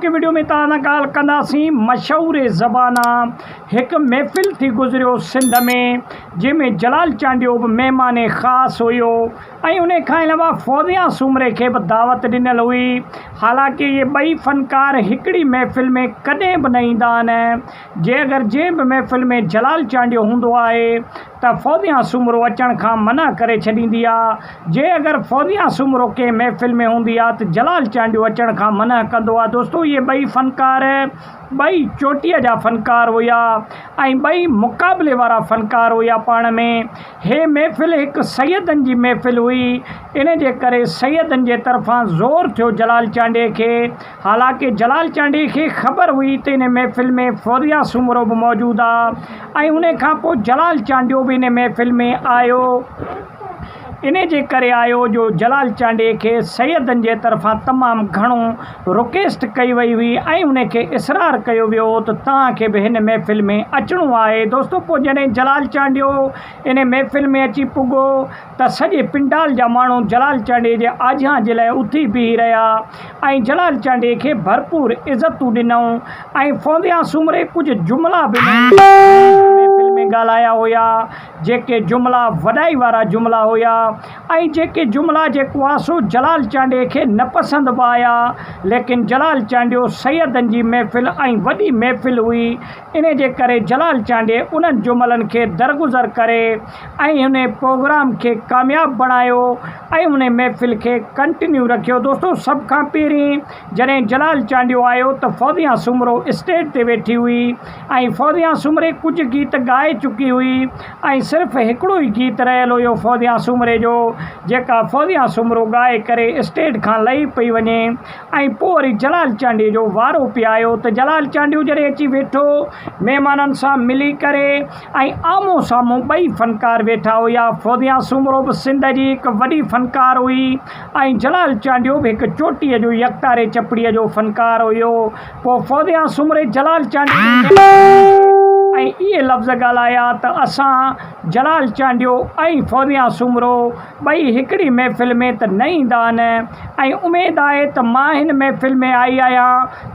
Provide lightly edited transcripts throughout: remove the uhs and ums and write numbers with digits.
की वीडियो में तव्हां सां ॻाल्हि कंदासीं मशहूर ज़बाना एक महफ़िल थी गुज़रियो सिंध में जंहिंमें जलाल चांडियो बि महिमान ख़ासि हुयो ऐं उन खां अलावा फौजिया सूमरे खे बि दावत ॾिनल हुई। हालांकि ये ॿई फ़नकार हिकिड़ी महफ़िल में कॾहिं बि न ईंदा आहिनि। जंहिं बि महफ़िल में जलाल चांडियो हूंदो आहे त फौजिया सूमरो अचण खां मना करे छॾींदी आहे। अगरि फौजिया सूमरो के महफ़िल में हूंदी आहे त जलाल चांडियो अचण खां मना कंदो आहे। दोस्तों ये ॿई फ़नकार ॿई चोटीअ जा फ़नकार हुया ऐं ॿई मुक़ाबले वारा फ़नकार हुया पाण में। हे महफ़िल हिकु सैयदनि जी महफ़िल हुई, इन जे करे सैयदनि जे तरफ़ां ज़ोर थियो जलाल चांडिये खे। हालांकि जलाल चांडिये खे ख़बर हुई त इन महफ़िल में फौजिया सूमरो बि मौजूदु आहे ऐं उन खां पोइ जलाल चांडियो बि इन महफ़िल में आयो। इन जे करे आयो जो जलाल चांडिये खे सैयदनि जे तरफ़ां तमामु घणो रिक्वेस्ट कई वई हुई ऐं उन खे इसरार कयो वियो त तव्हांखे बि हिन महफ़िल में अचिणो आहे। दोस्तों पोइ जॾहिं जलाल चांडियो इन महफ़िल में अची पुॻो त सॼे पिंडाल जा माण्हू जलाल चांडिये जे आजियां जे लाइ उथी बीही रहिया ऐं जलाल चांडिये खे भरपूर इज़तूं ॾिनऊं ऐं फौजिया सूमरे कुझु जुमिला बि महफ़िल में ॻाल्हाया हुया, जेके जुमिला वॾाई वारा जुमिला हुया ऐं जेके जुमिला जेको आहे सो जलाल चांडिये खे न पसंदि बि आया। लेकिन जलाल चांडियो सैयदनि जी महफ़िल ऐं वॾी महफ़िल हुई, इन जे करे जलाल चांडिये उन्हनि जुमिलनि खे दरगुज़र करे ऐं हुन प्रोग्राम खे कामयाबु बणायो ऐं उन महफ़िल खे कंटिन्यू रखियो। दोस्तों सभ खां पहिरीं जॾहिं जलाल चांडियो आयो त फौजिया सूमरो स्टेज ते वेठी हुई ऐं फौजिया सूमरे कुझु गीत ॻाए चुकी हुई ऐं सिर्फ़ु हिकिड़ो ई गीत रहियल हुयो फौजिया सूमरे जो, जेका फौजिया सूमरो ॻाए करे स्टेज खां लही पई वञे ऐं पोइ वरी जलाल चांडिये जो वारो पियो आयो त जलाल चांडियो जॾहिं अची वेठो महिमाननि सां मिली करे ऐं आम्हूं साम्हूं ॿई फ़नकार वेठा हुया। फौजिया सूमरो बि सिंध जी हिकु वॾी फ़नकार हुई ऐं जलाल चांडियो बि हिकु चोटीअ जो यकतारे चपड़ीअ जो फ़नकार हुयो। पोइ फौजिया सूमरे जलाल चांडियो ऐं इहे लफ़्ज़ ॻाल्हाया त असां जलाल चांडियो ऐं फौजिया सूमरो ॿई हिकिड़ी महफ़िल में त न ईंदा आहिनि ऐं उमेदु आहे त मां हिन महफ़िल में आई आहियां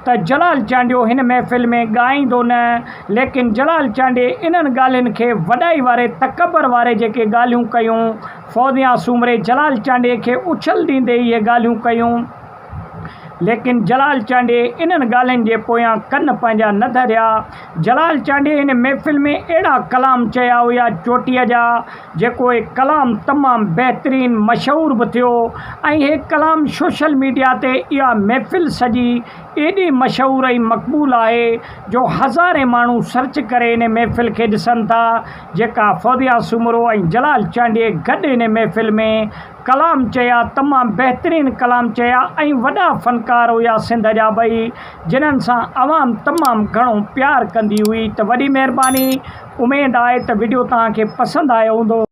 त जलाल चांडियो हिन महफ़िल में ॻाईंदो न। लेकिन जलाल चांडिये इन्हनि ॻाल्हियुनि खे वॾाई वारे तकबर वारे जेके ॻाल्हियूं कयूं, फौजिया सूमरे जलाल चांडिये खे उछल ॾींदे इहे ॻाल्हियूं कयूं। लेकिन जलाल चांडिये इन्हनि ॻाल्हियुनि जे पोयां कन पंहिंजा न धरिया। जलाल चांडिये हिन महफ़िल में अहिड़ा कलाम चया हुया चोटीअ जा, जेको कलाम तमामु बहितरीनु मशहूर बि थियो ऐं हे कलाम सोशल मीडिया ते इहा महफ़िल सॼी एॾी मशहूर ऐं मक़बूल आहे जो हज़ारे माण्हू सर्च करे इन महफ़िल खे ॾिसनि था, जेका फौजिया सूमरो ऐं जलाल चांडिये गॾु इन महफ़िल में कलाम चया, तमामु बहितरीनु कलाम चया ऐं वॾा फ़नकार हुया सिंध जा ॿई, जिन्हनि सां आवाम तमामु घणो प्यारु कंदी हुई। त वॾी महिरबानी, उमेदु आहे त वीडियो तव्हांखे पसंदि आयो हूंदो।